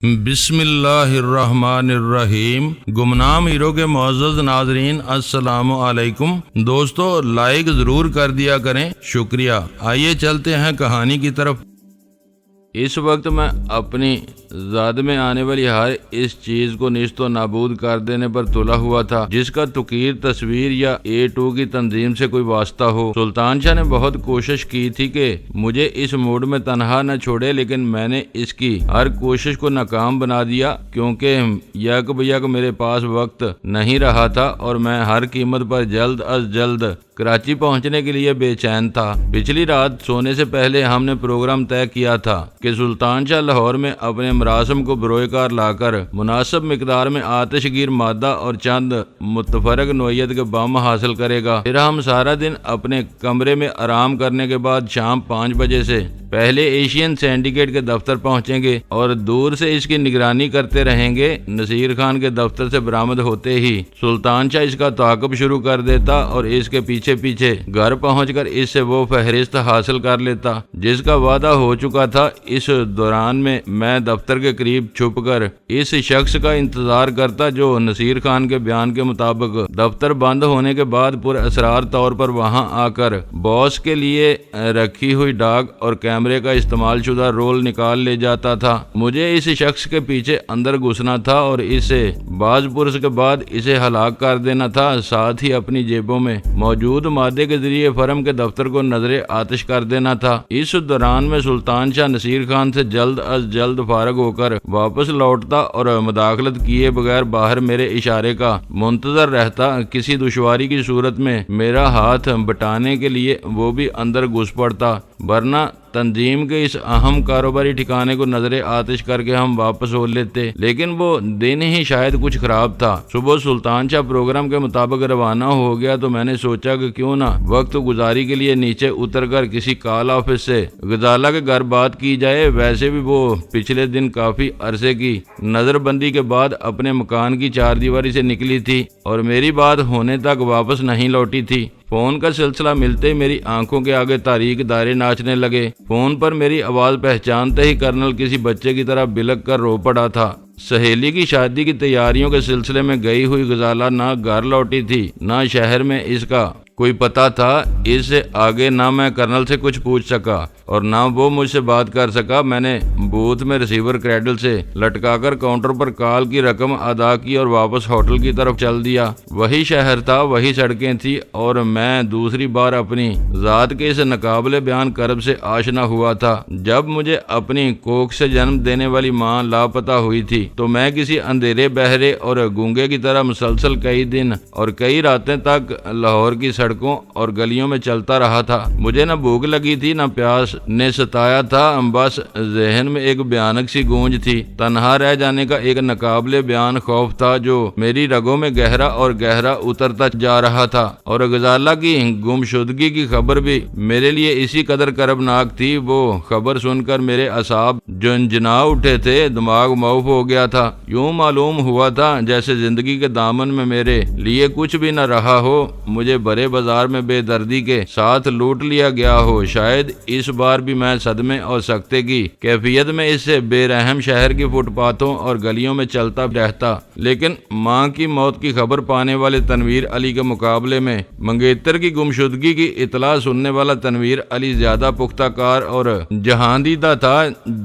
بسم اللہ الرحمن الرحیم۔ گمنام ہیرو کے معزز ناظرین السلام علیکم۔ دوستو لائک ضرور کر دیا کریں، شکریہ۔ آئیے چلتے ہیں کہانی کی طرف۔ اس وقت میں اپنی ذات میں آنے والی ہر اس چیز کو نیست و نابود کر دینے پر تلا ہوا تھا جس کا تقریر تصویر یا A2 کی تنظیم سے کوئی واسطہ ہو۔ سلطان شاہ نے بہت کوشش کی تھی کہ مجھے اس موڈ میں تنہا نہ چھوڑے، لیکن میں نے اس کی ہر کوشش کو ناکام بنا دیا کیونکہ یک بیک میرے پاس وقت نہیں رہا تھا اور میں ہر قیمت پر جلد از جلد کراچی پہنچنے کے لیے بے چین تھا۔ پچھلی رات سونے سے پہلے ہم نے پروگرام طے کیا تھا کہ سلطان شاہ لاہور میں اپنے مراسم کو بروئے کار لا کر مناسب مقدار میں آتش گیر مادہ اور چند متفرق نوعیت کے بم حاصل کرے گا۔ پھر ہم سارا دن اپنے کمرے میں آرام کرنے کے بعد شام 5 بجے سے پہلے ایشین سینڈیکیٹ کے دفتر پہنچیں گے اور دور سے اس کی نگرانی کرتے رہیں گے۔ نصیر خان کے دفتر سے برآمد ہوتے ہی سلطان شاہ اس کا تعاقب شروع کر دیتا اور اس کے پیچھے پیچھے گھر پہنچ کر اس سے وہ فہرست حاصل کر لیتا جس کا وعدہ ہو چکا تھا۔ اس دوران میں دفتر کے قریب چھپ کر اس شخص کا انتظار کرتا جو نصیر خان کے بیان کے مطابق دفتر بند ہونے کے بعد پر اسرار طور پر وہاں آ کر باس کے لیے رکھی ہوئی ڈاک اور کیمرے کا استعمال شدہ رول نکال لے جاتا تھا۔ مجھے اس شخص کے پیچھے اندر گھسنا تھا اور اسے باز پرس کے بعد اسے ہلاک کر دینا تھا، ساتھ ہی اپنی جیبوں میں موجود مادے کے ذریعے فرم کے دفتر کو نظر آتش کر دینا تھا۔ اس دوران میں سلطان شاہ نصیر خان سے جلد از جلد فارغ ہو کر واپس لوٹتا اور مداخلت کیے بغیر باہر میرے اشارے کا منتظر رہتا۔ کسی دشواری کی صورت میں میرا ہاتھ بٹانے کے لیے وہ بھی اندر گھس پڑتا، ورنہ تنظیم کے اس اہم کاروباری ٹھکانے کو نظر آتش کر کے ہم واپس ہو لیتے۔ لیکن وہ دن ہی شاید کچھ خراب تھا۔ صبح سلطان شاہ پروگرام کے مطابق روانہ ہو گیا تو میں نے سوچا کہ کیوں نہ وقت گزاری کے لیے نیچے اتر کر کسی کال آفس سے غزالہ کے گھر بات کی جائے۔ ویسے بھی وہ پچھلے دن کافی عرصے کی نظر بندی کے بعد اپنے مکان کی 4 دیواری سے نکلی تھی اور میری بات ہونے تک واپس نہیں لوٹی تھی۔ فون کا سلسلہ ملتے ہی میری آنکھوں کے آگے تاریک دائرے ناچنے لگے۔ فون پر میری آواز پہچانتے ہی کرنل کسی بچے کی طرح بلک کر رو پڑا تھا۔ سہیلی کی شادی کی تیاریوں کے سلسلے میں گئی ہوئی غزالہ نہ گھر لوٹی تھی، نہ شہر میں اس کا کوئی پتہ تھا۔ اس سے آگے نہ میں کرنل سے کچھ پوچھ سکا اور نہ وہ مجھ سے بات کر سکا۔ میں نے بوتھ میں ریسیور کریڈل سے لٹکا کر کاؤنٹر پر کال کی رقم ادا کی اور واپس ہوٹل کی طرف چل دیا۔ وہی شہر تھا، وہی سڑکیں تھیں اور میں دوسری بار اپنی ذات کے اس ناقابل بیان کرب سے آشنا ہوا تھا۔ جب مجھے اپنی کوکھ سے جنم دینے والی ماں لاپتہ ہوئی تھی تو میں کسی اندھیرے بہرے اور گونگے کی طرح مسلسل کئی دن اور کئی راتیں تک لاہور کی سڑکوں اور گلیوں میں چلتا رہا تھا۔ مجھے نہ بھوک لگی تھی، نہ پیاس نے ستایا تھا، بس ذہن میں ایک بھیانک سی گونج تھی۔ تنہا رہ جانے کا ایک ناقابل بیان خوف تھا جو میری رگوں میں گہرا اور گہرا اترتا جا رہا تھا، اور غزالہ کی گمشدگی کی خبر بھی میرے لیے اسی قدر کربناک تھی۔ وہ خبر سن کر میرے اعصاب جنجنا اٹھے تھے، دماغ معاف ہو گیا تھا۔ یوں معلوم ہوا تھا جیسے زندگی کے دامن میں میرے لیے کچھ بھی نہ رہا ہو، مجھے بڑے بازار میں بے دردی کے ساتھ لوٹ لیا گیا ہو۔ شاید اس بار بھی میں صدمے اور سکتے کی کیفیت میں اس سے بے رحم شہر کی فٹ پاتھوں اور گلیوں میں چلتا رہتا، لیکن ماں کی موت کی خبر پانے والے تنویر علی کے مقابلے میں منگیتر کی گمشدگی کی اطلاع سننے والا تنویر علی زیادہ پختہ کار اور جہاندیدہ تھا۔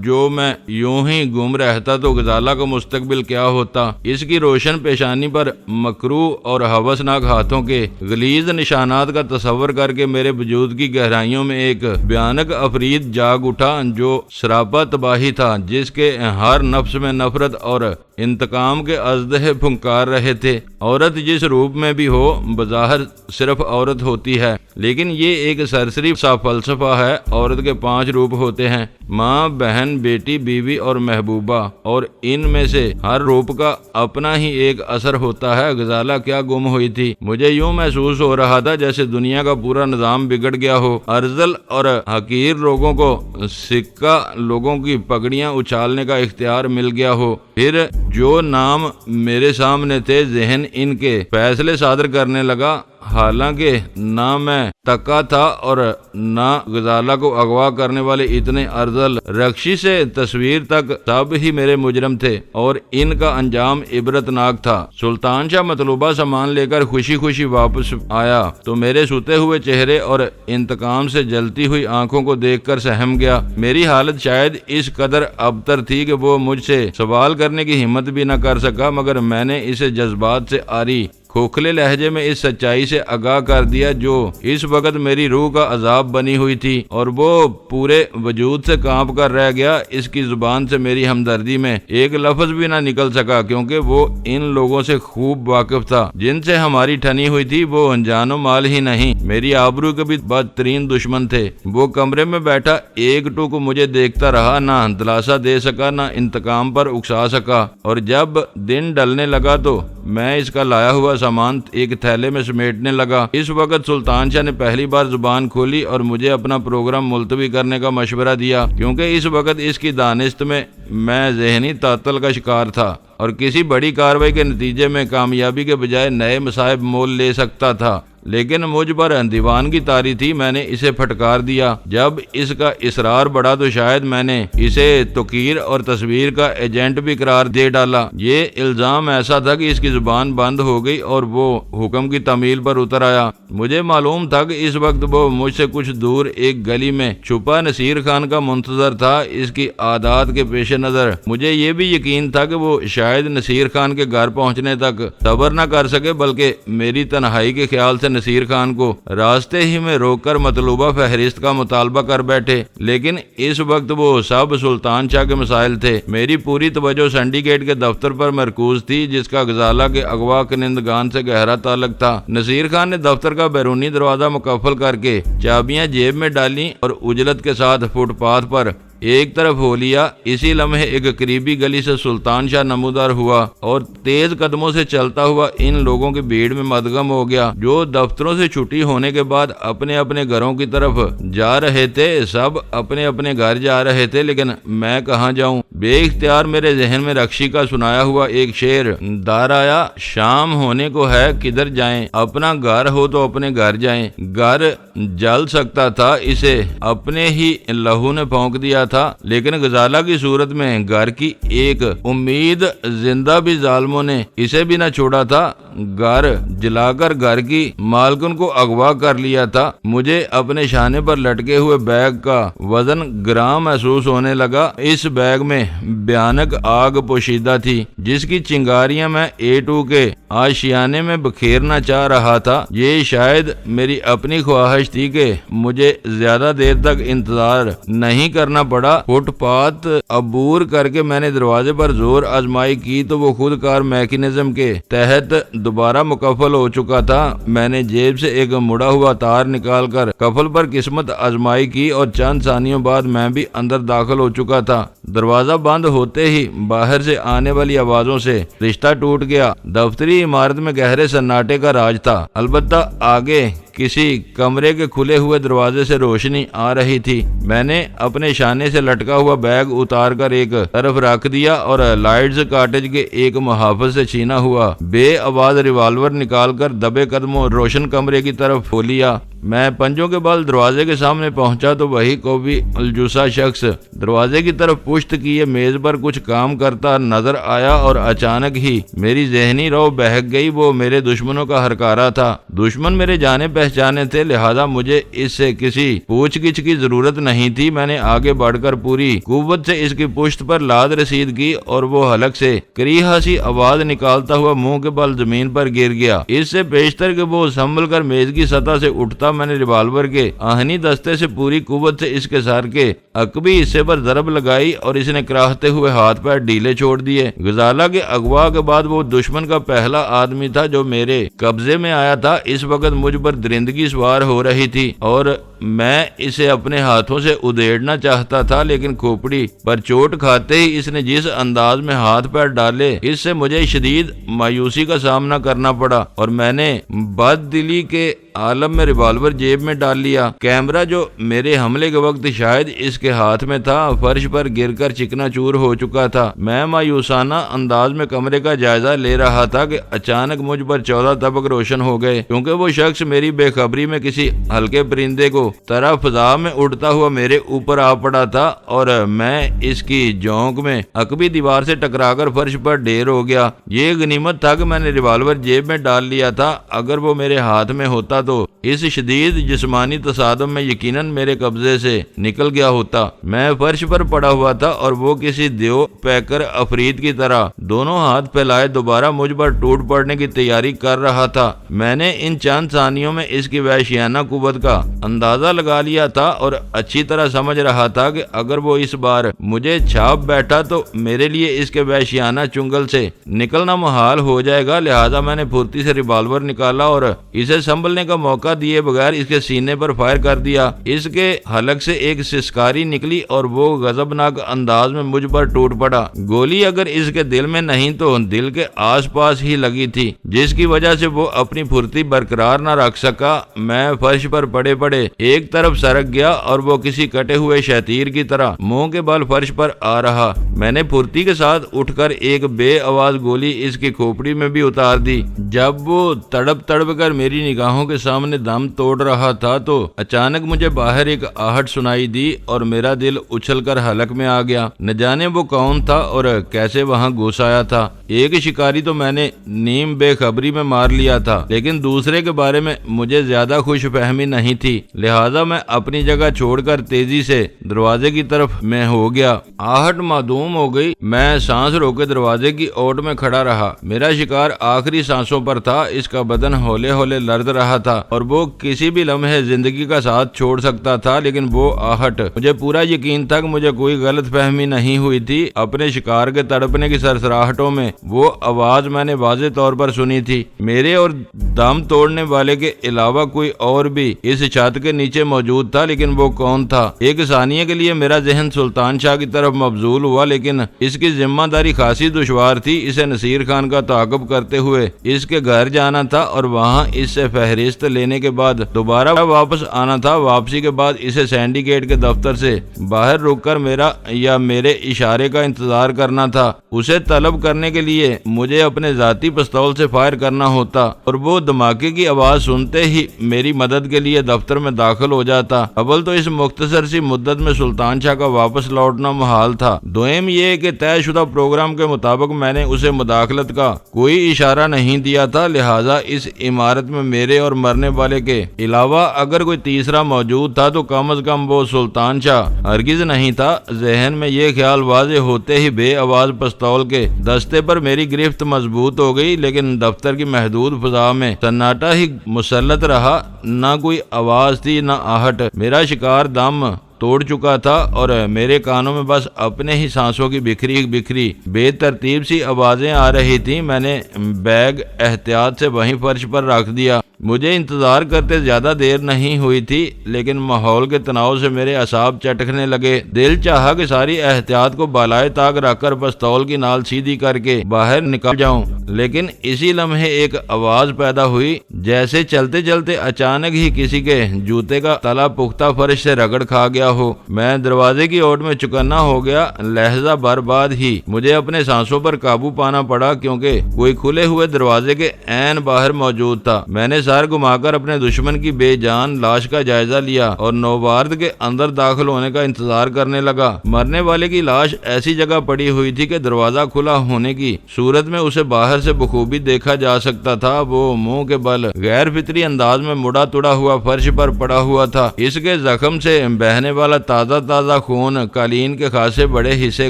جو میں یوں ہی گم رہتا تو غزالہ کا مستقبل کیا ہوتا؟ اس کی روشن پیشانی پر مکروہ اور ہوسناک ہاتھوں کے غلیظ نشانات کا تصور کر کے میرے وجود کی گہرائیوں میں ایک بھیانک افرید جاگ اٹھا جو سراپا تباہی تھا، جس کے ہر نفس میں نفرت اور انتقام کے اژدہے پھنکار رہے تھے۔ عورت جس روپ میں بھی ہو، بظاہر صرف عورت ہوتی ہے، لیکن یہ ایک سرسری سا فلسفہ ہے۔ عورت کے 5 روپ ہوتے ہیں: ماں، بہن، بیٹی، بیوی اور محبوبہ، اور ان میں سے ہر روپ کا اپنا ہی ایک اثر ہوتا ہے۔ غزالہ کیا گم ہوئی تھی؟ مجھے یوں محسوس ہو رہا تھا جیسے دنیا کا پورا نظام بگڑ گیا ہو۔ ارذل اور حقیر لوگوں کو سکہ لوگوں کی پگڑیاں اچھالنے کا اختیار مل گیا ہو۔ پھر جو نام میرے سامنے تھے، ذہن ان کے فیصلے صادر کرنے لگا۔ حالانکہ نہ میں تکا تھا اور نہ غزالہ کو اغوا کرنے والے اتنے ارذل رکشی سے تصویر تک سب ہی میرے مجرم تھے اور ان کا انجام عبرتناک تھا۔ سلطان شاہ مطلوبہ سامان لے کر خوشی خوشی واپس آیا تو میرے سوتے ہوئے چہرے اور انتقام سے جلتی ہوئی آنکھوں کو دیکھ کر سہم گیا۔ میری حالت شاید اس قدر ابتر تھی کہ وہ مجھ سے سوال کرنے کی ہمت بھی نہ کر سکا، مگر میں نے اسے جذبات سے آری کھوکھلے لہجے میں اس سچائی سے آگاہ کر دیا جو اس وقت میری روح کا عذاب بنی ہوئی تھی اور وہ پورے وجود سے کانپ کر رہ گیا۔ اس کی زبان سے میری ہمدردی میں ایک لفظ بھی نہ نکل سکا، کیونکہ وہ ان لوگوں سے خوب واقف تھا جن سے ہماری ٹھنی ہوئی تھی۔ وہ جان و مال ہی نہیں، میری آبرو کے بھی بدترین دشمن تھے۔ وہ کمرے میں بیٹھا ایک ٹوک مجھے دیکھتا رہا، نہ دلاسا دے سکا نہ انتقام پر اکسا سکا، اور جب دن ڈلنے لگا تو میں اس کا لایا ہوا سامان ایک تھیلے میں سمیٹنے لگا۔ اس وقت سلطان شاہ نے پہلی بار زبان کھولی اور مجھے اپنا پروگرام ملتوی کرنے کا مشورہ دیا، کیونکہ اس وقت اس کی دانست میں ذہنی تعطل کا شکار تھا اور کسی بڑی کارروائی کے نتیجے میں کامیابی کے بجائے نئے مصائب مول لے سکتا تھا۔ لیکن مجھ پر دیوانگی طاری تھی، میں نے اسے پھٹکار دیا۔ جب اس کا اصرار بڑھا تو شاید میں نے اسے توقیر اور تصویر کا ایجنٹ بھی قرار دے ڈالا۔ یہ الزام ایسا تھا کہ اس کی زبان بند ہو گئی اور وہ حکم کی تعمیل پر اتر آیا۔ مجھے معلوم تھا کہ اس وقت وہ مجھ سے کچھ دور ایک گلی میں چھپا نصیر خان کا منتظر تھا۔ اس کی عادات کے پیش نظر مجھے یہ بھی یقین تھا کہ وہ شاید نصیر خان کے گھر پہنچنے تک صبر نہ کر سکے، بلکہ میری تنہائی کے خیال سے نصیر خان کو راستے ہی میں روک کر مطلوبہ فہرست کا مطالبہ کر بیٹھے۔ لیکن اس وقت وہ سب سلطان شاہ کے مسائل تھے۔ میری پوری توجہ سنڈیکیٹ کے دفتر پر مرکوز تھی، جس کا غزالہ کے اغوا کنندگان سے گہرا تعلق تھا۔ نصیر خان نے دفتر کا بیرونی دروازہ مقفل کر کے چابیاں جیب میں ڈالیں اور اجلت کے ساتھ فٹ پاتھ پر ایک طرف ہو لیا۔ اسی لمحے ایک قریبی گلی سے سلطان شاہ نمودار ہوا اور تیز قدموں سے چلتا ہوا ان لوگوں کی بھیڑ میں مدغم ہو گیا جو دفتروں سے چھٹی ہونے کے بعد اپنے اپنے گھروں کی طرف جا رہے تھے۔ سب اپنے اپنے گھر جا رہے تھے، لیکن میں کہاں جاؤں؟ بے اختیار میرے ذہن میں رکشی کا سنایا ہوا ایک شعر دار آیا، شام ہونے کو ہے کدھر جائیں، اپنا گھر ہو تو اپنے گھر جائیں۔ گھر جل سکتا تھا، اسے اپنے ہی لہو نے پھونک دیا تھا، لیکن غزالہ کی صورت میں گھر کی ایک امید زندہ بھی ظالموں نے اسے بھی نہ چھوڑا تھا۔ گھر جلا کر گھر کی مالکن کو اغوا کر لیا تھا۔ مجھے اپنے شانے پر لٹکے ہوئے بیگ کا وزن گرام محسوس ہونے لگا۔ اس بیگ میں بھیانک آگ پوشیدہ تھی، جس کی چنگاریاں میں A2 کے آشیانے میں بکھیرنا چاہ رہا تھا۔ یہ شاید میری اپنی خواہش تھی کہ مجھے زیادہ دیر تک انتظار نہیں کرنا پڑا۔ فٹ پاتھ عبور کر کے میں نے دروازے پر زور آزمائی کی تو وہ خود کار میکینزم کے تحت دوبارہ مکفل ہو چکا تھا۔ میں نے جیب سے ایک مڑا ہوا تار نکال کر کفل پر قسمت آزمائی کی اور چند ثانیوں بعد میں بھی اندر داخل ہو چکا تھا۔ دروازہ بند ہوتے ہی باہر سے آنے والی آوازوں سے رشتہ ٹوٹ گیا۔ دفتری عمارت میں گہرے سناٹے کا راج تھا، البتہ آگے کسی کمرے کے کھلے ہوئے دروازے سے روشنی آ رہی تھی۔ میں نے اپنے شانے سے لٹکا ہوا بیگ اتار کر ایک طرف رکھ دیا اور لائٹز کاٹیج کے ایک محافظ سے چھینا ہوا بے آواز ریوالور نکال کر دبے قدموں روشن کمرے کی طرف کھو لیا۔ میں پنجوں کے بال دروازے کے سامنے پہنچا تو وہی کوبی الجثہ شخص دروازے کی طرف پشت کیے میز پر کچھ کام کرتا نظر آیا اور اچانک ہی میری ذہنی رو بہک گئی۔ وہ میرے دشمنوں کا ہرکارا تھا۔ دشمن میرے جانے پہچانے تھے، لہذا مجھے اس سے کسی پوچھ گچھ کی ضرورت نہیں تھی۔ میں نے آگے بڑھ کر پوری قوت سے اس کی پشت پر لاد رسید کی اور وہ حلق سے کریہا سی آواز نکالتا ہوا منہ کے بل زمین پر گر گیا۔ اس سے پیشتر کہ وہ سنبھل کر میز کی سطح سے اٹھتا، میں نے ریوالور کے آہنی دستے سے پوری قوت سے اس کے سر کے عقبی حصے پر ضرب لگائی اور اس نے کراہتے ہوئے ہاتھ پیر ڈھیلے چھوڑ دیے۔ غزالہ کے اغوا کے بعد وہ دشمن کا پہلا آدمی تھا جو میرے قبضے میں آیا تھا۔ اس وقت مجھ پر درندگی سوار ہو رہی تھی اور میں اسے اپنے ہاتھوں سے ادھیڑنا چاہتا تھا، لیکن کھوپڑی پر چوٹ کھاتے ہی اس نے جس انداز میں ہاتھ پیر ڈالے، اس سے مجھے شدید مایوسی کا سامنا کرنا پڑا اور میں نے بد دلی کے عالم میں ریوالور جیب میں ڈال لیا۔ کیمرہ جو میرے حملے کے وقت شاید اس کے ہاتھ میں تھا، فرش پر گر کر چکنا چور ہو چکا تھا۔ میں مایوسانہ انداز میں کمرے کا جائزہ لے رہا تھا کہ اچانک مجھ پر 14 طبق روشن ہو گئے، کیونکہ وہ شخص میری بے خبری میں کسی ہلکے پرندے کو طرح فضا میں اڑتا ہوا میرے اوپر آ پڑا تھا اور میں اس کی جونک میں عقبی دیوار سے ٹکرا کر فرش پر ڈھیر ہو گیا۔ یہ غنیمت تھا کہ میں نے ریوالور جیب میں ڈال لیا تھا، اگر وہ میرے ہاتھ میں ہوتا تو اس شدید جسمانی تصادم میں یقیناً میرے قبضے سے نکل گیا ہوتا۔ میں فرش پر پڑا ہوا تھا اور وہ کسی دیو پیکر افرید کی طرح دونوں ہاتھ پھیلائے دوبارہ مجھ پر ٹوٹ پڑنے کی تیاری کر رہا تھا۔ میں نے ان چند ثانیوں میں اس کی وحشیانہ قوت کا اندازہ لگا لیا تھا اور اچھی طرح سمجھ رہا تھا کہ اگر وہ اس بار مجھے چھاپ بیٹھا تو میرے لیے اس کے وحشیانہ چنگل سے نکلنا محال ہو جائے گا، لہذا میں نے پھرتی سے ریوالور نکالا اور اسے سنبھلنے کا موقع دیے بغیر اس کے سینے پر فائر کر دیا۔ اس کے حلق سے ایک سسکاری نکلی اور وہ غضبناک انداز میں مجھ پر ٹوٹ پڑا۔ گولی اگر اس کے دل میں نہیں تو دل کے آس پاس ہی لگی تھی، جس کی وجہ سے وہ اپنی پھرتی برقرار نہ رکھ سکا۔ میں فرش پر پڑے پڑے ایک طرف سرک گیا اور وہ کسی کٹے ہوئے شتیر کی طرح منہ کے بل فرش پر آ رہا۔ میں نے پھرتی کے ساتھ اٹھ کر ایک بے آواز گولی اس کی کھوپڑی میں بھی اتار دی۔ جب وہ تڑپ تڑپ کر میری نگاہوں کے سامنے دم توڑ رہا تھا تو اچانک مجھے باہر ایک آہٹ سنائی دی اور میرا دل اچھل کر حلق میں آ گیا۔ نہ جانے وہ کون تھا اور کیسے وہاں گھس آیا تھا۔ ایک شکاری تو میں نے نیم بے خبری میں مار لیا تھا، لیکن دوسرے کے بارے میں مجھے زیادہ خوش فہمی نہیں تھی، لہذا میں اپنی جگہ چھوڑ کر تیزی سے دروازے کی طرف میں ہو گیا۔ آہٹ معدوم ہو گئی۔ میں سانس روکے دروازے کی اوٹ میں کھڑا رہا۔ میرا شکار آخری سانسوں پر تھا، اس کا بدن ہولے ہولے لرز رہا تھا اور وہ کسی بھی لمحے زندگی کا ساتھ چھوڑ سکتا تھا، لیکن وہ آہٹ، مجھے پورا یقین تھا کہ مجھے کوئی غلط فہمی نہیں ہوئی تھی۔ اپنے شکار کے تڑپنے کی سرسراہٹوں میں وہ آواز میں نے واضح طور پر سنی تھی۔ میرے اور دم توڑنے والے کے علاوہ کوئی اور بھی اس چھت کے نیچے موجود تھا، لیکن وہ کون تھا؟ ایک ثانیے کے لیے میرا ذہن سلطان شاہ کی طرف مبذول ہوا، لیکن اس کی ذمہ داری خاصی دشوار تھی۔ اسے نصیر خان کا تعاقب کرتے ہوئے اس کے گھر جانا تھا اور وہاں اس سے فہرست لینے کے بعد دوبارہ واپس آنا تھا۔ واپسی کے بعد اسے سینڈیکیٹ کے دفتر سے باہر رک کر میرا یا میرے اشارے کا انتظار کرنا تھا۔ اسے طلب کرنے کے لیے مجھے اپنے ذاتی پستول سے فائر کرنا ہوتا اور وہ دھماکے کی آواز سنتے ہی میری مدد کے لیے دفتر میں داخل ہو جاتا۔ اول تو اس مختصر سی مدت میں سلطان شاہ کا واپس لوٹنا محال تھا، دوئم یہ کہ طے شدہ پروگرام کے مطابق میں نے اسے مداخلت کا کوئی اشارہ نہیں دیا تھا، لہذا اس عمارت میں میرے اور مرنے والے کے علاوہ اگر کوئی تیسرا موجود تھا تو کم از کم وہ سلطان شاہ ہرگز نہیں تھا۔ ذہن میں یہ خیال واضح ہوتے ہی بے آواز پستول کے دستے پر میری گرفت مضبوط ہو گئی، لیکن دفتر کی محدود فضا میں سناٹا ہی مسلط رہا۔ نہ کوئی آواز تھی نہ آہٹ۔ میرا شکار دم توڑ چکا تھا اور میرے کانوں میں بس اپنے ہی سانسوں کی بکھری بکھری بے ترتیب سی آوازیں آ رہی تھیں۔ میں نے بیگ احتیاط سے وہیں فرش پر رکھ دیا۔ مجھے انتظار کرتے زیادہ دیر نہیں ہوئی تھی، لیکن ماحول کے تناؤ سے میرے اعصاب چٹکنے لگے۔ دل چاہا کہ ساری احتیاط کو بالائے طاق رکھ کر پستول کی نال سیدھی کر کے باہر نکل جاؤں، لیکن اسی لمحے ایک آواز پیدا ہوئی، جیسے چلتے چلتے اچانک ہی کسی کے جوتے کا تلا پختہ فرش سے رگڑ کھا گیا ہو۔ میں دروازے کی اوٹ میں چکنا ہو گیا۔ لہجہ بر بعد ہی مجھے اپنے سانسوں پر قابو پانا پڑا، کیونکہ کوئی کھلے ہوئے دروازے کے عین باہر موجود تھا۔ میں نے سر گھما کر اپنے دشمن کی بے جان لاش کا جائزہ لیا اور نوبارد کے اندر داخل ہونے کا انتظار کرنے لگا۔ مرنے والے کی لاش ایسی جگہ پڑی ہوئی تھی کہ دروازہ کھلا ہونے کی صورت میں اسے باہر سے بخوبی دیکھا جا سکتا تھا۔ وہ منہ کے بل غیر فطری انداز میں مڑا توڑا ہوا فرش پر پڑا ہوا تھا۔ اس کے زخم سے بہنے والا تازہ خون قالین کے خاصے بڑے حصے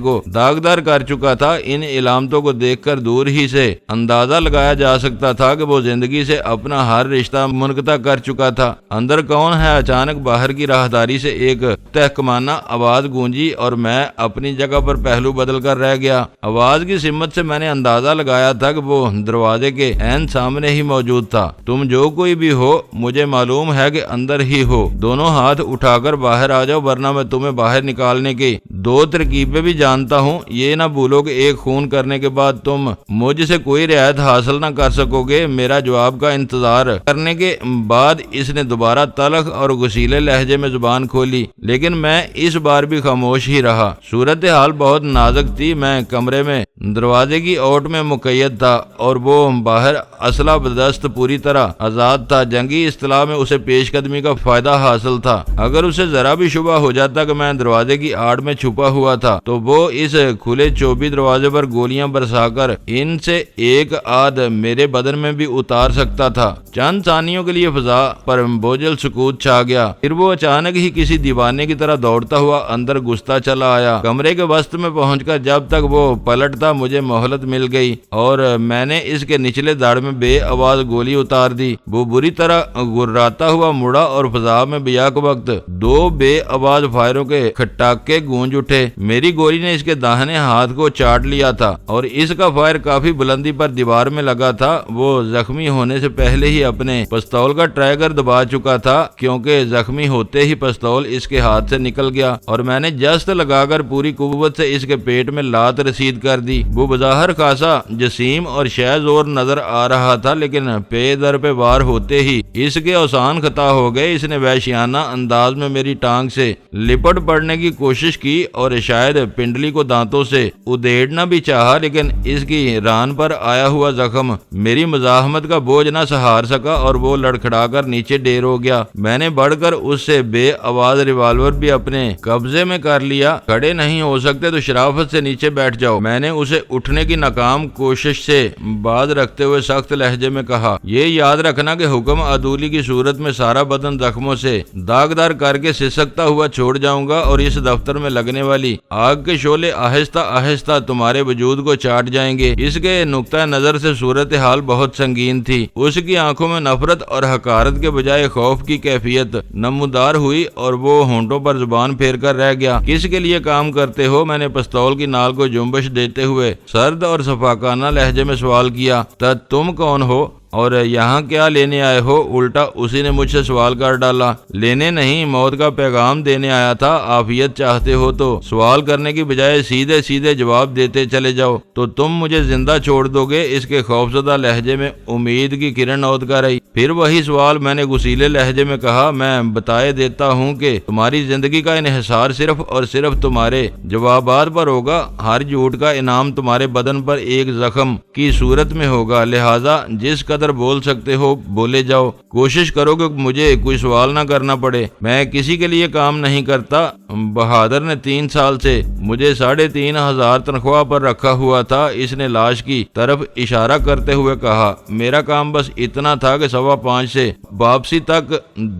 کو داغدار کر چکا تھا۔ ان علامتوں کو دیکھ کر دور ہی سے اندازہ لگایا جا سکتا تھا کہ وہ زندگی سے اپنا ہر رشتہ منقطع کر چکا تھا۔ اندر کون ہے؟ اچانک باہر کی راہداری سے ایک تہکمانہ آواز گونجی اور میں اپنی جگہ پر پہلو بدل کر رہ گیا۔ آواز کی سمت سے میں نے اندازہ لگایا تھا کہ وہ دروازے کے عین سامنے ہی موجود تھا۔ تم جو کوئی بھی ہو، مجھے معلوم ہے کہ اندر ہی ہو، دونوں ہاتھ اٹھا کر باہر آ جاؤ، ورنہ میں تمہیں باہر نکالنے کی 2 ترکیبیں بھی جانتا ہوں۔ یہ نہ بھولو کہ ایک خون کرنے کے بعد تم مجھ سے کوئی رعایت حاصل نہ کر سکو گے۔ میرا جواب کا انتظار کرنے کے بعد اس نے دوبارہ تلخ اور غصیلے لہجے میں زبان کھولی، لیکن میں اس بار بھی خاموش ہی رہا۔ صورتحال بہت نازک تھی۔ میں کمرے میں دروازے کی اوٹ میں مقید تھا اور وہ باہر اسلحہ بدست پوری طرح آزاد تھا۔ جنگی اصطلاح میں اسے پیش قدمی کا فائدہ حاصل تھا۔ اگر اسے ذرا بھی شبہ ہو جاتا کہ میں دروازے کی آڑ میں چھپا ہوا تھا تو وہ اس کھلے چوبی دروازے پر گولیاں برسا کر ان سے ایک آدھ میرے بدن میں بھی اتار سکتا تھا۔ چند ثانیوں کے لیے فضا پر بوجھل سکوت چھا گیا، پھر وہ اچانک ہی کسی دیوانے کی طرح دوڑتا ہوا اندر گھستا چلا آیا۔ کمرے کے وسط میں پہنچ کر جب تک وہ پلٹتا مجھے مہلت مل گئی اور میں نے اس کے نچلے دھڑ میں بے آواز گولی اتار دی۔ وہ بری طرح گراتا ہوا مڑا اور فضا میں بیک وقت 2 بے آواز فائروں کے کھٹاکے گونج اٹھے۔ میری گولی نے اس کے داہنے ہاتھ کو چاٹ لیا تھا اور اس کا فائر کافی بلندی پر دیوار میں لگا تھا۔ وہ زخمی ہونے سے پہلے ہی اپنے پستول کا ٹریگر دبا چکا تھا، کیونکہ زخمی ہوتے ہی پستول اس کے ہاتھ سے نکل گیا اور میں نے جست لگا کر پوری قوت سے اس کے پیٹ میں لات رسید کر دی۔ وہ بظاہر خاصا جسیم اور شہ زور نظر آ رہا تھا، لیکن پے در پہ وار ہوتے ہی اس کے اوسان خطا ہو گئے۔ اس نے وحشیانہ انداز میں میری ٹانگ سے لپٹ پڑنے کی کوشش کی اور شاید پنڈلی کو دانتوں سے ادھیڑنا بھی چاہا، لیکن اس کی ران پر آیا ہوا زخم میری مزاحمت کا بوجھ نہ سہار سکا اور وہ لڑکھڑا کر نیچے ڈیر ہو گیا۔ میں نے بڑھ کر اس سے بے آواز ریوالور بھی اپنے قبضے میں کر لیا۔ کھڑے نہیں ہو سکتے تو شرافت سے نیچے بیٹھ جاؤ، میں نے اسے اٹھنے کی ناکام کوشش سے باز رکھتے ہوئے سخت لہجے میں کہا۔ یہ یاد رکھنا کہ حکم عدولی کی صورت میں سارا بدن زخموں سے داغدار کر کے سسکتا ہوا چھوڑ جاؤں گا اور اس دفتر میں لگنے والی آگ کے شعلے آہستہ آہستہ تمہارے وجود کو چاٹ جائیں گے۔ اس کے نقطہ نظر سے صورتحال بہت سنگین تھی۔ اس کی آنکھوں میں نفرت اور حقارت کے بجائے خوف کی کیفیت نمودار ہوئی اور وہ ہونٹوں پر زبان پھیر کر رہ گیا۔ کس کے لیے کام کرتے ہو؟ میں نے پستول کی نال کو جنبش دیتے ہوئے سرد اور شفقانہ لہجے میں سوال کیا۔ تم کون ہو اور یہاں کیا لینے آئے ہو؟ الٹا اسی نے مجھ سے سوال کر ڈالا۔ لینے نہیں، موت کا پیغام دینے آیا تھا۔ عافیت چاہتے ہو تو سوال کرنے کی بجائے سیدھے سیدھے جواب دیتے چلے جاؤ۔ تو تم مجھے زندہ چھوڑ دو گے؟ اس کے خوفزدہ لہجے میں امید کی کرن اود کر رہی۔ پھر وہی سوال، میں نے غصیلے لہجے میں کہا۔ میں بتائے دیتا ہوں کہ تمہاری زندگی کا انحصار صرف اور صرف تمہارے جوابات پر ہوگا۔ ہر جھوٹ کا انعام تمہارے بدن پر ایک زخم کی صورت میں ہوگا، لہذا جس قدر بول سکتے ہو بولے جاؤ۔ کوشش کرو کہ مجھے کوئی سوال نہ کرنا پڑے۔ میں کسی کے لیے کام نہیں کرتا۔ بہادر نے 3 سال سے مجھے 3500 تنخواہ پر رکھا ہوا تھا۔ اس نے لاش کی طرف اشارہ کرتے ہوئے کہا۔ میرا کام بس اتنا تھا کہ 5:15 سے واپسی تک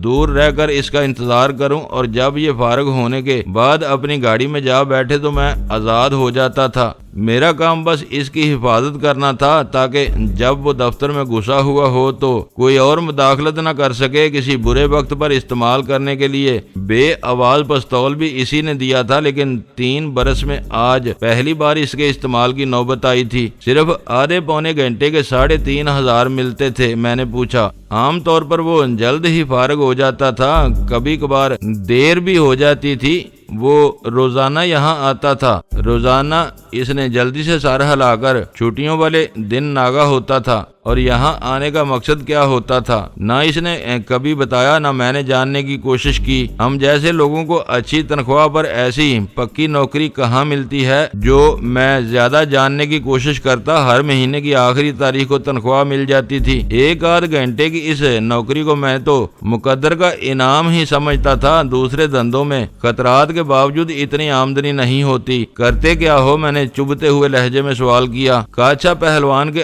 دور رہ کر اس کا انتظار کروں، اور جب یہ فارغ ہونے کے بعد اپنی گاڑی میں جا بیٹھے تو میں آزاد ہو جاتا تھا۔ میرا کام بس اس کی حفاظت کرنا تھا تاکہ جب وہ دفتر میں گھسا ہوا ہو تو کوئی اور مداخلت نہ کر سکے۔ کسی برے وقت پر استعمال کرنے کے لیے بے آواز پستول بھی اسی نے دیا تھا، لیکن 3 برس میں آج پہلی بار اس کے استعمال کی نوبت آئی تھی۔ صرف آدھے پونے گھنٹے کے 3500 ملتے تھے۔ میں نے پوچھا۔ عام طور پر وہ جلد ہی فارغ ہو جاتا تھا، کبھی کبھار دیر بھی ہو جاتی تھی۔ وہ روزانہ یہاں آتا تھا۔ روزانہ اس نے جلدی سے سر ہلا کر چھٹیوں والے دن ناگا ہوتا تھا، اور یہاں آنے کا مقصد کیا ہوتا تھا نہ اس نے کبھی بتایا، نہ میں نے جاننے کی کوشش کی۔ ہم جیسے لوگوں کو اچھی تنخواہ پر ایسی پکی نوکری کہاں ملتی ہے جو میں زیادہ جاننے کی کوشش کرتا ہر مہینے کی آخری تاریخ کو تنخواہ مل جاتی تھی۔ 1 گھنٹے کی اس نوکری کو میں تو مقدر کا انعام ہی سمجھتا تھا۔ دوسرے دھندوں میں خطرات کے باوجود اتنی آمدنی نہیں ہوتی۔ کرتے کیا ہو؟ میں نے چبھتے ہوئے لہجے میں سوال کیا۔ کاچا پہلوان کے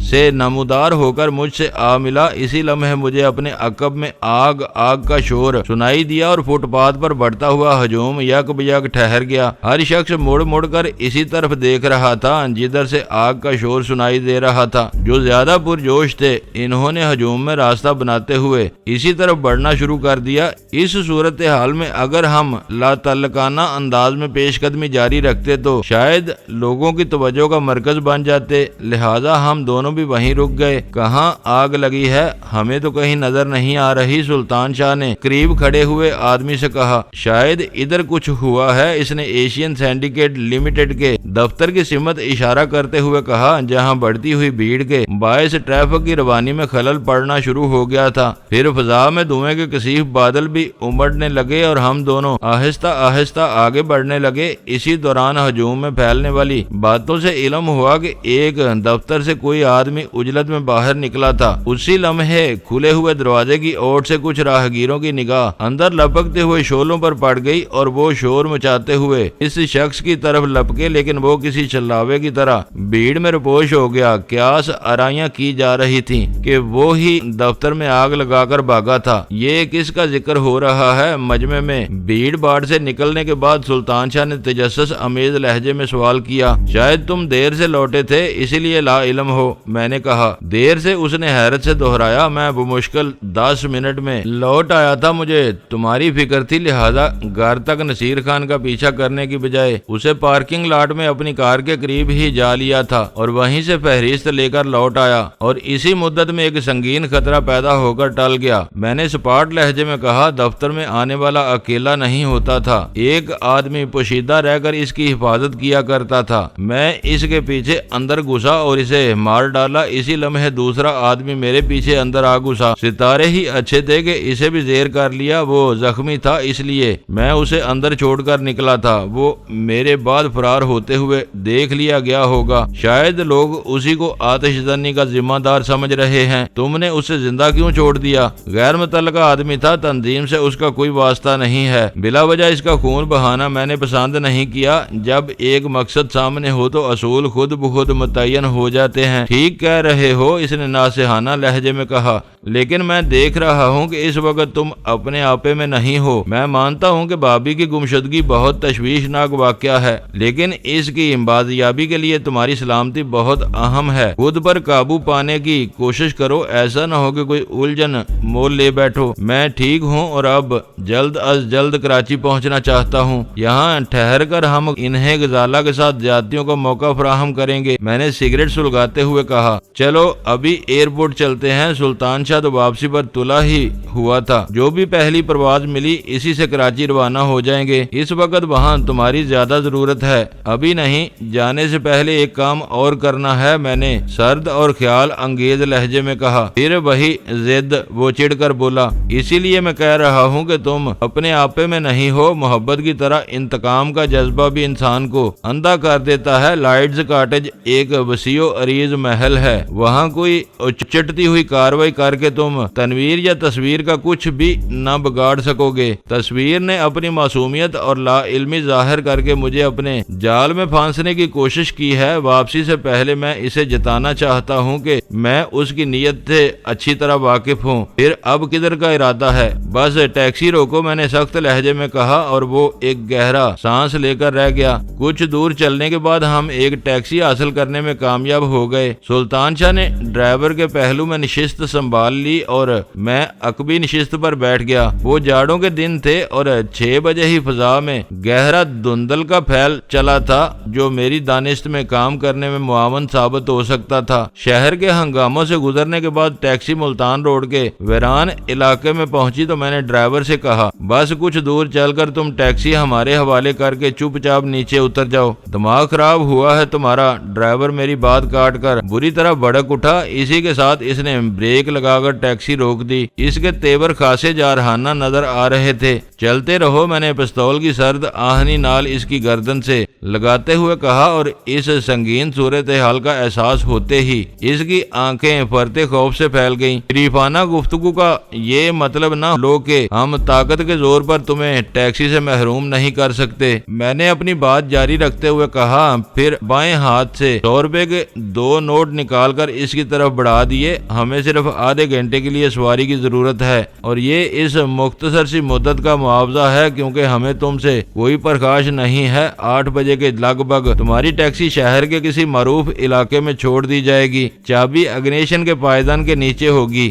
سے نمودار ہو کر مجھ سے آ ملا، اسی لمحے مجھے اپنے عقب میں آگ کا شور سنائی دیا اور فٹ پاتھ پر بڑھتا ہوا ہجوم یک بیک ٹھہر گیا۔ ہر شخص مڑ مڑ کر اسی طرف دیکھ رہا تھا جدھر سے آگ کا شور سنائی دے رہا تھا۔ جو زیادہ پرجوش تھے انہوں نے ہجوم میں راستہ بناتے ہوئے اسی طرف بڑھنا شروع کر دیا۔ اس صورتحال میں اگر ہم لاتعلقانہ انداز میں پیش قدمی جاری رکھتے تو شاید لوگوں کی توجہ کا مرکز بن جاتے، لہذا ہم دونوں بھی وہیں رک گئے۔ کہاں آگ لگی ہے؟ ہمیں تو کہیں نظر نہیں آ رہی، سلطان شاہ نے قریب کھڑے ہوئے آدمی سے کہا۔ شاید ادھر کچھ ہوا ہے، اس نے ایشین سینڈیکیٹ لمیٹڈ کے دفتر کی سمت اشارہ کرتے ہوئے کہا، جہاں بڑھتی ہوئی بھیڑ کے باعث ٹریفک کی روانی میں خلل پڑنا شروع ہو گیا تھا۔ پھر فضا میں دھوئیں کے کثیف بادل بھی امڑنے لگے اور ہم دونوں آہستہ آہستہ آگے بڑھنے لگے۔ اسی دوران ہجوم میں پھیلنے والی باتوں سے علم ہوا کہ ایک دفتر سے کوئی آدمی عجلت میں باہر نکلا تھا۔ اسی لمحے کھلے ہوئے دروازے کی اوٹ سے کچھ راہگیروں کی نگاہ اندر لپکتے ہوئے شعلوں پر پڑ گئی اور وہ شور مچاتے ہوئے اس شخص کی طرف لپکے، لیکن وہ کسی چلاوے کی طرح بھیڑ میں رپوش ہو گیا۔ قیاس آرائیاں کی جا رہی تھیں کہ وہ ہی دفتر میں آگ لگا کر بھاگا تھا۔ یہ کس کا ذکر ہو رہا ہے؟ مجمع میں بھیڑ باڑ سے نکلنے کے بعد سلطان شاہ نے تجسس امیز لہجے میں سوال کیا۔ شاید تم دیر سے لوٹے تھے اسی لیے لا علم ہو، میں نے کہا۔ دیر سے؟ اس نے حیرت سے دہرایا۔ میں بمشکل 10 منٹ میں لوٹ آیا تھا، مجھے تمہاری فکر تھی، لہذا گھر تک نصیر خان کا پیچھا کرنے کی بجائے اسے پارکنگ لاٹ میں اپنی کار کے قریب ہی جا لیا تھا اور وہیں سے فہرست لے کر لوٹ آیا، اور اسی مدت میں ایک سنگین خطرہ پیدا ہو کر ٹل گیا، میں نے سپاٹ لہجے میں کہا۔ دفتر میں آنے والا اکیلا نہیں ہوتا تھا، ایک آدمی پوشیدہ رہ کر اس کی حفاظت کیا کرتا تھا۔ میں اس کے پیچھے اندر گھسا اور اسے مار ڈالا، اسی لمحے دوسرا آدمی میرے پیچھے اندر آ گھسا۔ ستارے ہی اچھے تھے کہ اسے بھی زیر کر لیا، وہ زخمی تھا اس لیے میں اسے اندر چھوڑ کر نکلا تھا۔ وہ میرے بعد فرار ہوتے ہوئے دیکھ لیا گیا ہوگا، شاید لوگ اسی کو آتش زنی کا ذمہ دار سمجھ رہے ہیں۔ تم نے اسے زندہ کیوں چھوڑ دیا؟ غیر متعلقہ آدمی تھا، تنظیم سے اس کا کوئی واسطہ نہیں ہے، بلا وجہ اس کا خون بہانا میں نے پسند نہیں کیا۔ جب ایک مقصد سامنے ہو تو اصول خود بخود متعین ہو جاتے ہیں۔ ٹھیک کہہ رہے ہو، اس نے ناصحانہ لہجے میں کہا، لیکن میں دیکھ رہا ہوں کہ اس وقت تم اپنے آپے میں نہیں ہو۔ میں مانتا ہوں کہ بابی کی گمشدگی بہت تشویشناک واقعہ ہے، لیکن اس کی بازیابی کے لیے تمہاری سلامتی بہت اہم ہے۔ خود پر قابو پانے کی کوشش کرو، ایسا نہ ہو کہ کوئی الجھن مول لے بیٹھو۔ میں ٹھیک ہوں اور اب جلد از جلد کراچی پہنچنا چاہتا ہوں، یہاں ٹھہر کر ہم انہیں غزالہ کے ساتھ زیادتیوں کا موقع فراہم کریں گے، میں نے سگریٹ سلگاتے ہوئے کہا۔ چلو ابھی ایئرپورٹ چلتے ہیں۔ سلطان شاہ تو واپسی پر تلا ہی ہوا تھا، جو بھی پہلی پرواز ملی اسی سے کراچی روانہ ہو جائیں گے۔ اس وقت وہاں تمہاری زیادہ ضرورت ہے۔ ابھی نہیں، جانے سے پہلے ایک کام اور کرنا ہے، میں نے سرد اور خیال انگیز لہجے میں کہا۔ پھر وہی ضد، وہ چڑھ کر بولا، اسی لیے میں کہہ رہا ہوں کہ تم اپنے آپے میں نہیں ہو۔ محبت کی طرح انتقام کا جذبہ بھی انسان کو اندھا کر دیتا ہے۔ لائٹز کاٹیج ایک وسیع و عریض محل ہے، وہاں کوئی چٹتی ہوئی کاروائی کر کے تم تنویر یا تصویر کا کچھ بھی نہ بگاڑ سکو گے۔ تصویر نے اپنی معصومیت اور لا علمی ظاہر کر کے مجھے اپنے جال میں پھانسنے کی کوشش کی ہے۔ واپسی سے پہلے میں اسے جتانا چاہتا ہوں کہ میں اس کی نیت سے اچھی طرح واقف ہوں۔ پھر اب کدھر کا ارادہ ہے؟ بس ٹیکسی روکو، میں نے سخت لہجے میں کہا، اور وہ ایک گہرا سانس لے کر رہ گیا۔ کچھ دور چلنے کے بعد ہم ایک ٹیکسی حاصل کرنے میں کامیاب ہو گئے۔ سلطان شاہ نے ڈرائیور کے پہلو میں نشست سنبھال لی اور میں عقبی نشست پر بیٹھ گیا۔ وہ جاڑوں کے دن تھے اور 6 بجے ہی فضا میں گہرا دھندل کا پھیل چلا تھا جو میری دانست میں کام کرنے میں معاون ثابت ہو سکتا تھا۔ شہر کے ہنگاموں سے گزرنے کے بعد ٹیکسی ملتان روڈ کے ویران علاقے میں پہنچی تو میں نے ڈرائیور سے کہا، بس کچھ دور چل کر تم ٹیکسی ہمارے حوالے کر کے چپ چاپ نیچے اتر جاؤ۔ دماغ خراب ہوا ہے تمہارا؟ ڈرائیور میری بات کاٹ کر بری طرح بھڑک اٹھا۔ اسی کے ساتھ اس نے بریک لگا کر ٹیکسی روک دی۔ اس کے تیور خاصے جارحانہ نظر آ رہے تھے۔ چلتے رہو، میں نے پستول کی سرد آہنی نال اس کی گردن سے لگاتے ہوئے کہا، اور اس سنگین صورتحال کا احساس ہوتے ہی اس کی آنکھیں فرتے خوف سے پھیل گئیں۔ شریفانہ گفتگو کا یہ مطلب نہ لو کہ ہم طاقت کے زور پر تمہیں ٹیکسی سے محروم نہیں کر سکتے، میں نے اپنی بات جاری رکھتے ہوئے کہا۔ پھر بائیں ہاتھ سے 100 روپے کے 2 نوٹ نکال کر اس کی طرف بڑھا دیے۔ ہمیں صرف آدھے گھنٹے کے لیے سواری کی ضرورت ہے اور یہ اس مختصر سی مدت کا معاوضہ ہے کیونکہ ہمیں تم سے کوئی پرخاش نہیں ہے۔ 8 بجے کے لگ بھگ تمہاری ٹیکسی شہر کے کسی معروف علاقے میں چھوڑ دی جائے گی۔ چابی اگنیشن کے پائیدان کے نیچے ہوگی۔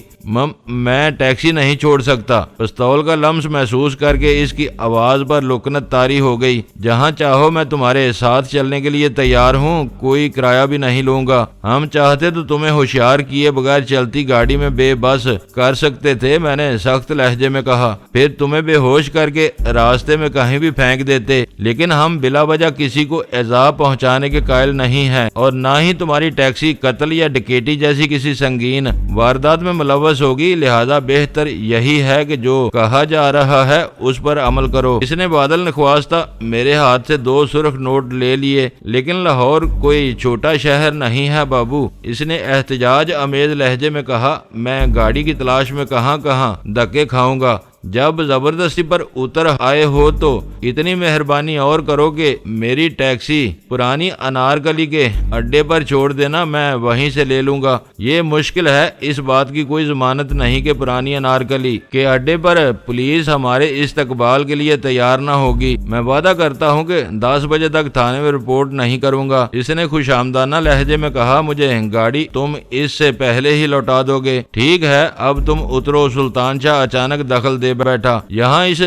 میں ٹیکسی نہیں چھوڑ سکتا۔ پستول کا لمس محسوس کر کے اس کی آواز پر لکنت طاری ہو گئی۔ جہاں چاہو میں تمہارے ساتھ چلنے کے لیے تیار ہوں، کوئی کرایہ بھی نہیں لوں گا۔ ہم چاہتے تو تمہیں ہوشیار کیے بغیر چلتی گاڑی میں بے بس کر سکتے تھے، میں نے سخت لہجے میں کہا، پھر تمہیں بے ہوش کر کے راستے میں کہیں بھی پھینک دیتے، لیکن ہم بلا وجہ کسی کو ایذا پہنچانے کے قائل نہیں ہیں اور نہ ہی تمہاری ٹیکسی قتل یا ڈکیٹی جیسی کسی سنگین واردات میں ملوث ہوگی، لہذا بہتر یہی ہے کہ جو کہا جا رہا ہے اس پر عمل کرو۔ اس نے بادل نخواستہ میرے ہاتھ سے 2 سرخ نوٹ لے لیے۔ لیکن لاہور کوئی چھوٹا شہر نہیں ہے بابو، اس نے احتجاج امیز لہجے میں کہا، میں گاڑی کی تلاش میں کہاں دھکے کھاؤں گا۔ جب زبردستی پر اتر آئے ہو تو اتنی مہربانی اور کرو کہ میری ٹیکسی پرانی انارکلی کے اڈے پر چھوڑ دینا، میں وہیں سے لے لوں گا۔ یہ مشکل ہے، اس بات کی کوئی ضمانت نہیں کہ پرانی انارکلی کے اڈے پر پولیس ہمارے استقبال کے لیے تیار نہ ہوگی۔ میں وعدہ کرتا ہوں کہ 10 بجے تک تھانے میں رپورٹ نہیں کروں گا۔ اس نے خوش آمدانہ لہجے میں کہا، مجھے گاڑی تم اس سے پہلے ہی لوٹا دو گے۔ ٹھیک ہے، اب تم اترو۔ سلطان شاہ اچانک دخل دے بیٹھا۔ یہاں اس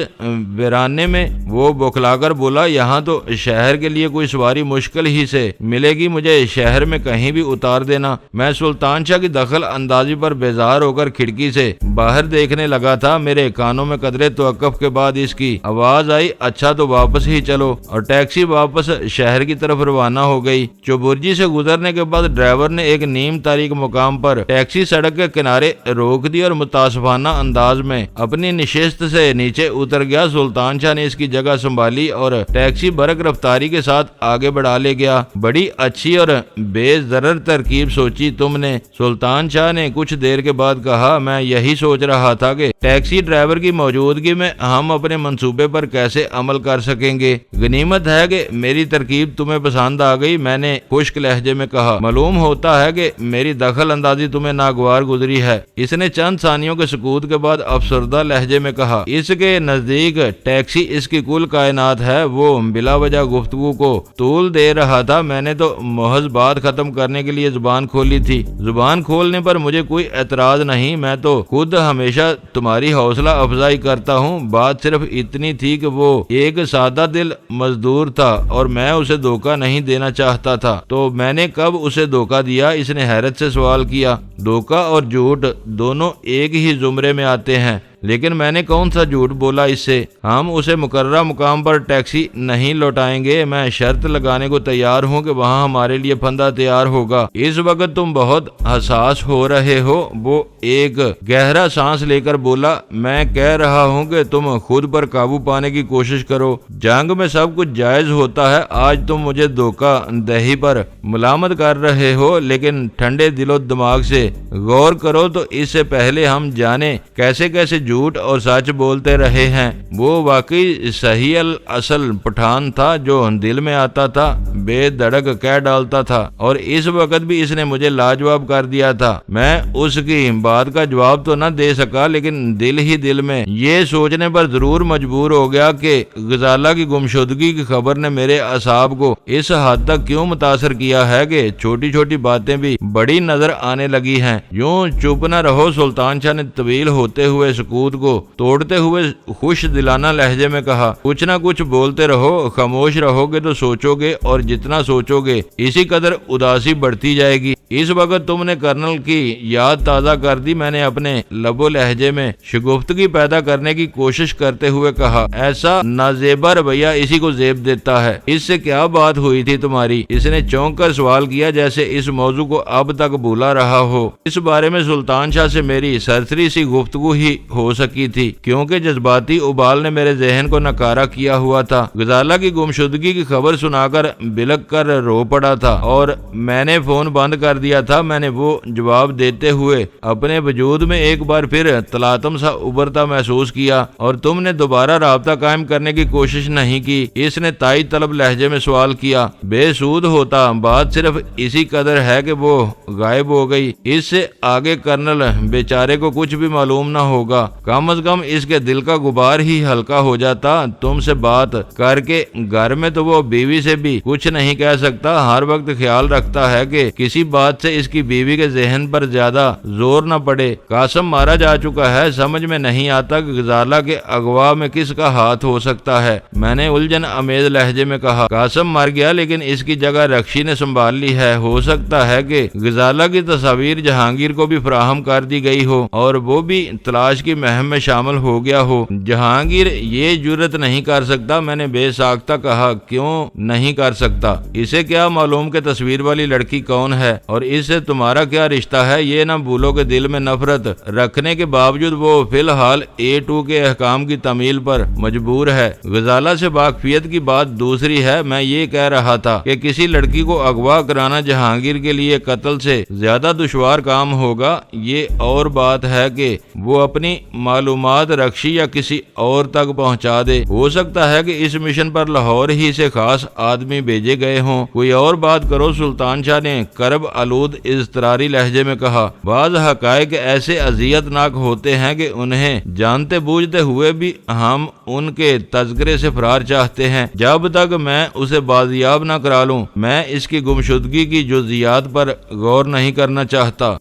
ویرانے میں وہ بوکھلا کر بولا، یہاں تو شہر کے لیے کوئی سواری مشکل ہی سے ملے گی، مجھے شہر میں کہیں بھی اتار دینا۔ میں سلطان شاہ کی دخل اندازی پر بیزار ہو کر کھڑکی سے باہر دیکھنے لگا تھا۔ میرے کانوں میں قدرے توقف کے بعد اس کی آواز آئی، اچھا تو واپس ہی چلو، اور ٹیکسی واپس شہر کی طرف روانہ ہو گئی۔ چوبرجی سے گزرنے کے بعد ڈرائیور نے ایک نیم تاریک مقام پر ٹیکسی سڑک کے کنارے روک دی اور متاسفانہ انداز میں اپنی نشست سے نیچے اتر گیا۔ سلطان شاہ نے اس کی جگہ سنبھالی اور ٹیکسی برق رفتاری کے ساتھ آگے بڑھا لے گیا۔ بڑی اچھی اور بے ضرر ترکیب سوچی تم نے، سلطان شاہ نے کچھ دیر کے بعد کہا۔ میں یہی سوچ رہا تھا کہ ٹیکسی ڈرائیور کی موجودگی میں ہم اپنے منصوبے پر کیسے عمل کر سکیں گے۔ غنیمت ہے کہ میری ترکیب تمہیں پسند آ گئی، میں نے خشک لہجے میں کہا۔ معلوم ہوتا ہے کہ میری دخل اندازی تمہیں ناگوار گزری ہے۔ اس نے چند ثانیوں کے سکوت کے بعد افسردہ لہجے میں کہا، اس کے نزدیک ٹیکسی اس کی کل کائنات ہے۔ وہ بلا وجہ گفتگو کو طول دے رہا تھا۔ میں نے تو محض بات ختم کرنے کے لیے زبان کھولی تھی۔ زبان کھولنے پر مجھے کوئی اعتراض نہیں، میں تو خود ہمیشہ تمہاری حوصلہ افزائی کرتا ہوں۔ بات صرف اتنی تھی کہ وہ ایک سادہ دل مزدور تھا اور میں اسے دھوکہ نہیں دینا چاہتا تھا۔ تو میں نے کب اسے دھوکہ دیا؟ اس نے حیرت سے سوال کیا۔ دھوکہ اور جھوٹ دونوں ایک ہی زمرے میں آتے ہیں، لیکن میں نے کون سا جھوٹ بولا اس سے؟ ہم اسے مقررہ مقام پر ٹیکسی نہیں لوٹائیں گے۔ میں شرط لگانے کو تیار ہوں کہ وہاں ہمارے لیے پھندا تیار ہوگا۔ اس وقت تم بہت حساس ہو رہے ہو۔ وہ ایک گہرا سانس لے کر بولا، میں کہہ رہا ہوں کہ تم خود پر قابو پانے کی کوشش کرو۔ جنگ میں سب کچھ جائز ہوتا ہے۔ آج تم مجھے دھوکہ دہی پر ملامت کر رہے ہو، لیکن ٹھنڈے دل و دماغ سے غور کرو تو اس سے پہلے ہم جانے کیسے جھوٹ اور سچ بولتے رہے ہیں۔ وہ واقعی صحیح الاصل پٹھان تھا جو دل میں آتا تھا، بے دھڑک کہہ ڈالتا تھا، اور اس وقت بھی اس نے مجھے لاجواب کر دیا تھا۔ میں اس کی بات کا جواب تو نہ دے سکا، لیکن دل ہی دل میں یہ سوچنے پر ضرور مجبور ہو گیا کہ غزالہ کی گمشدگی کی خبر نے میرے اعصاب کو اس حد تک کیوں متاثر کیا ہے کہ چھوٹی چھوٹی باتیں بھی بڑی نظر آنے لگی ہیں۔ یوں چپ نہ رہو، سلطان شاہ نے طویل ہوتے ہوئے سکوت کو توڑتے ہوئے خوش دلانہ لہجے میں کہا، کچھ نہ کچھ بولتے رہو، خاموش رہو گے تو سوچو گے، اور جتنا سوچو گے اسی قدر اداسی بڑھتی جائے گی۔ اس وقت تم نے کرنل کی یاد تازہ کر دی، میں نے اپنے لب و لہجے میں شگفتگی پیدا کرنے کی کوشش کرتے ہوئے کہا، ایسا نازیبا رویہ اسی کو زیب دیتا ہے۔ اس سے کیا بات ہوئی تھی تمہاری؟ اس نے چونک کر سوال کیا، جیسے اس موضوع کو اب تک بھولا رہا ہو۔ اس بارے میں سلطان شاہ سے میری سرسری سی گفتگو ہی ہو ہو سکی تھی کیونکہ جذباتی ابال نے میرے ذہن کو نکارا کیا ہوا تھا۔ غزالہ کی گمشدگی کی خبر سنا کر بلک کر رو پڑا تھا اور میں نے فون بند کر دیا تھا۔ میں نے وہ جواب دیتے ہوئے اپنے وجود میں ایک بار پھر تلاطم سا ابھرتا محسوس کیا، اور تم نے دوبارہ رابطہ قائم کرنے کی کوشش نہیں کی۔ اس نے تائید طلب لہجے میں سوال کیا۔ بے سود ہوتا، بات صرف اسی قدر ہے کہ وہ غائب ہو گئی، اس سے آگے کرنل بیچارے کو کچھ بھی معلوم نہ ہوگا۔ کم از کم اس کے دل کا غبار ہی ہلکا ہو جاتا۔ تم سے بات کر کے گھر میں تو وہ بیوی سے بھی کچھ نہیں کہہ سکتا، ہر وقت خیال رکھتا ہے کہ کسی بات سے اس کی بیوی کے ذہن پر زیادہ زور نہ پڑے۔ قاسم مارا جا چکا ہے، سمجھ میں نہیں آتا کہ غزالہ کے اغوا میں کس کا ہاتھ ہو سکتا ہے۔ میں نے الجھن امیز لہجے میں کہا۔ قاسم مر گیا لیکن اس کی جگہ رکشی نے سنبھال لی ہے۔ ہو سکتا ہے کہ غزالہ کی تصاویر جہانگیر کو بھی فراہم کر دی گئی ہو اور وہ بھی تلاش کی مہم میں شامل ہو گیا ہو۔ جہانگیر یہ جرت نہیں کر سکتا، میں نے بے ساختہ کہا۔ کیوں نہیں کر سکتا؟ اسے کیا معلوم کہ تصویر والی لڑکی کون ہے اور اس سے تمہارا کیا رشتہ ہے؟ یہ نہ بھولو کہ دل میں نفرت رکھنے کے باوجود وہ فی الحال A2 کے احکام کی تعمیل پر مجبور ہے۔ غزالہ سے واقفیت کی بات دوسری ہے۔ میں یہ کہہ رہا تھا کہ کسی لڑکی کو اغوا کرانا جہانگیر کے لیے قتل سے زیادہ دشوار کام ہوگا۔ یہ اور بات ہے کہ وہ اپنی معلومات رکشی یا کسی اور تک پہنچا دے۔ ہو سکتا ہے کہ اس مشن پر لاہور ہی سے خاص آدمی بھیجے گئے ہوں۔ کوئی اور بات کرو، سلطان شاہ نے کرب آلود اضطراری لہجے میں کہا۔ بعض حقائق ایسے اذیت ناک ہوتے ہیں کہ انہیں جانتے بوجھتے ہوئے بھی ہم ان کے تذکرے سے فرار چاہتے ہیں۔ جب تک میں اسے بازیاب نہ کرا لوں، میں اس کی گمشدگی کی جزئیات پر غور نہیں کرنا چاہتا۔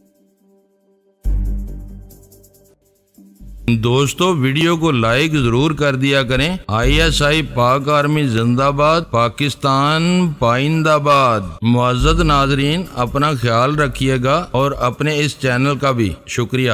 دوستو ویڈیو کو لائک ضرور کر دیا کریں۔ ISI پاک آرمی زندہ باد، پاکستان پائندہ باد۔ معزز ناظرین، اپنا خیال رکھیے گا اور اپنے اس چینل کا بھی شکریہ۔